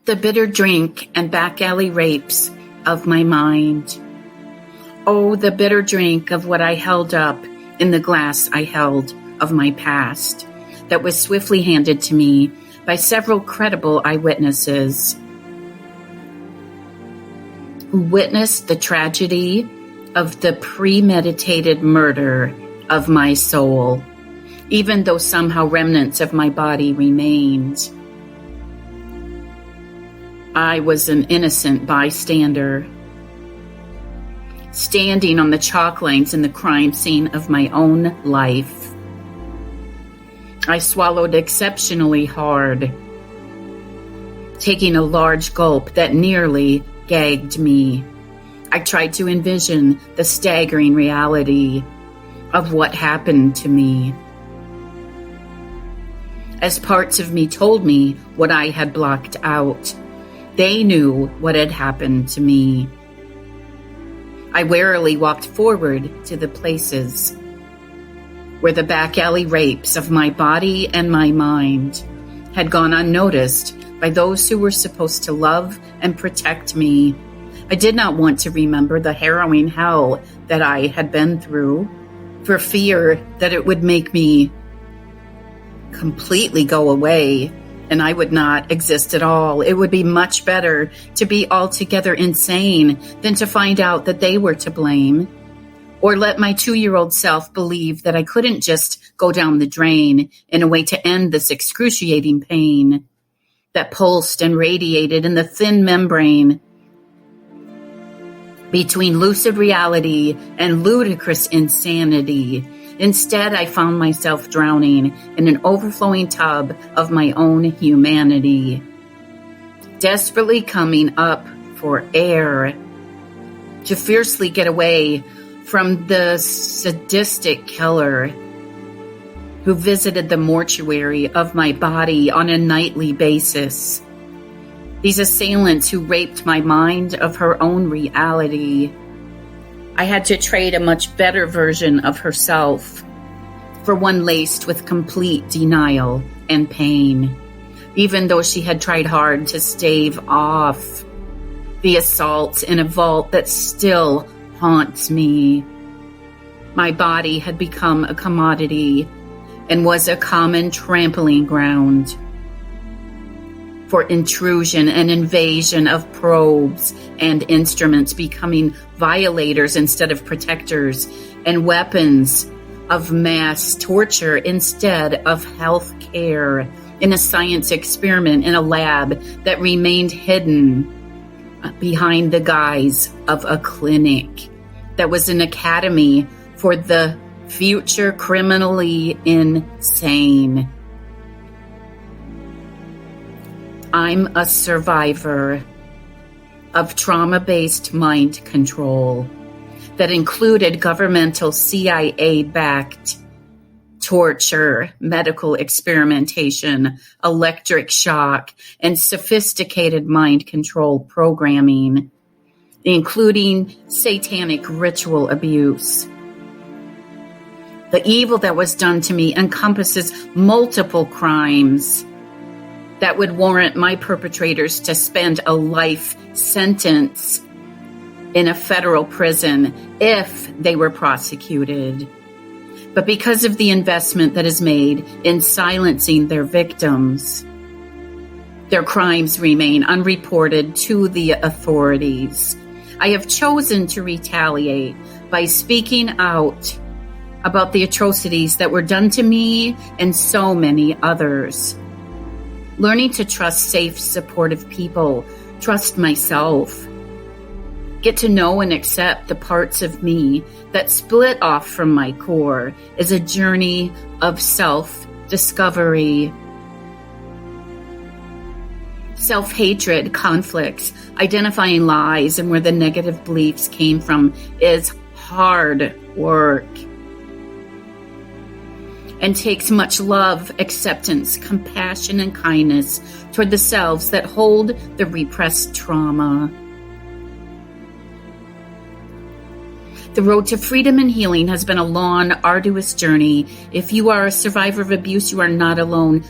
The bitter drink and back alley rapes of my mind. Oh, the bitter drink of what I held up in the glass I held of my past that was swiftly handed to me by several credible eyewitnesses who witnessed the tragedy of the premeditated murder of my soul, even though somehow remnants of my body remained. I was an innocent bystander, standing on the chalk lanes in the crime scene of my own life. I swallowed exceptionally hard, taking a large gulp that nearly gagged me. I tried to envision the staggering reality of what happened to me, as parts of me told me what I had blocked out. They knew what had happened to me. I warily walked forward to the places where the back alley rapes of my body and my mind had gone unnoticed by those who were supposed to love and protect me. I did not want to remember the harrowing hell that I had been through, for fear that it would make me completely go away and I would not exist at all. It would be much better to be altogether insane than to find out that they were to blame, or let my 2-year-old self believe that I couldn't just go down the drain in a way to end this excruciating pain that pulsed and radiated in the thin membrane between lucid reality and ludicrous insanity. Instead, I found myself drowning in an overflowing tub of my own humanity, desperately coming up for air to fiercely get away from the sadistic killer who visited the mortuary of my body on a nightly basis. These assailants who raped my mind of her own reality. I had to trade a much better version of herself for one laced with complete denial and pain, even though she had tried hard to stave off the assault in a vault that still haunts me. My body had become a commodity and was a common trampling ground for intrusion and invasion of probes and instruments, becoming violators instead of protectors, and weapons of mass torture instead of health care, in a science experiment in a lab that remained hidden behind the guise of a clinic that was an academy for the future criminally insane. I'm a survivor of trauma-based mind control that included governmental CIA-backed torture, medical experimentation, electric shock, and sophisticated mind control programming, including satanic ritual abuse. The evil that was done to me encompasses multiple crimes that would warrant my perpetrators to spend a life sentence in a federal prison if they were prosecuted. But because of the investment that is made in silencing their victims, their crimes remain unreported to the authorities. I have chosen to retaliate by speaking out about the atrocities that were done to me and so many others. Learning to trust safe, supportive people, trust myself, get to know and accept the parts of me that split off from my core is a journey of self-discovery. Self-hatred, conflicts, identifying lies and where the negative beliefs came from is hard work and takes much love, acceptance, compassion, and kindness toward the selves that hold the repressed trauma. The road to freedom and healing has been a long, arduous journey. If you are a survivor of abuse, you are not alone.